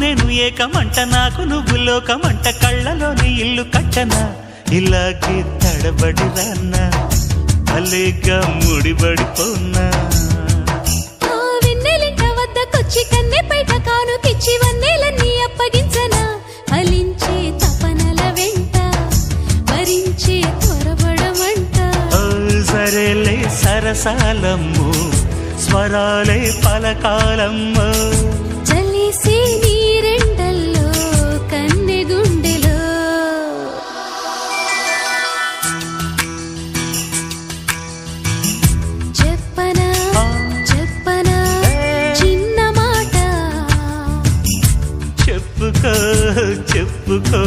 నేను ఏకమంట నాకు నువ్వు లోకమంట కళ్ళలోని ఇల్లు కట్టనా ఇలాగే తడబడి రాన్నా అలేగా ముడిబడిపోన్నా వెన్నెలింట వద్దకొచ్చి కన్నె పైట కానుకిచ్చి వన్నెలన్నీ అప్పగించనా ఫలించే తపనల వెంట భరించే త్వరపడమంట సరేలే సరసాలమ్ము స్వరాలే పలకాలమ్మ చలిసే నీరెండల్లో కన్నె గుండెలో చెప్పనా చెప్పనా చిన్న మాట చెప్పుకో చెప్పుకో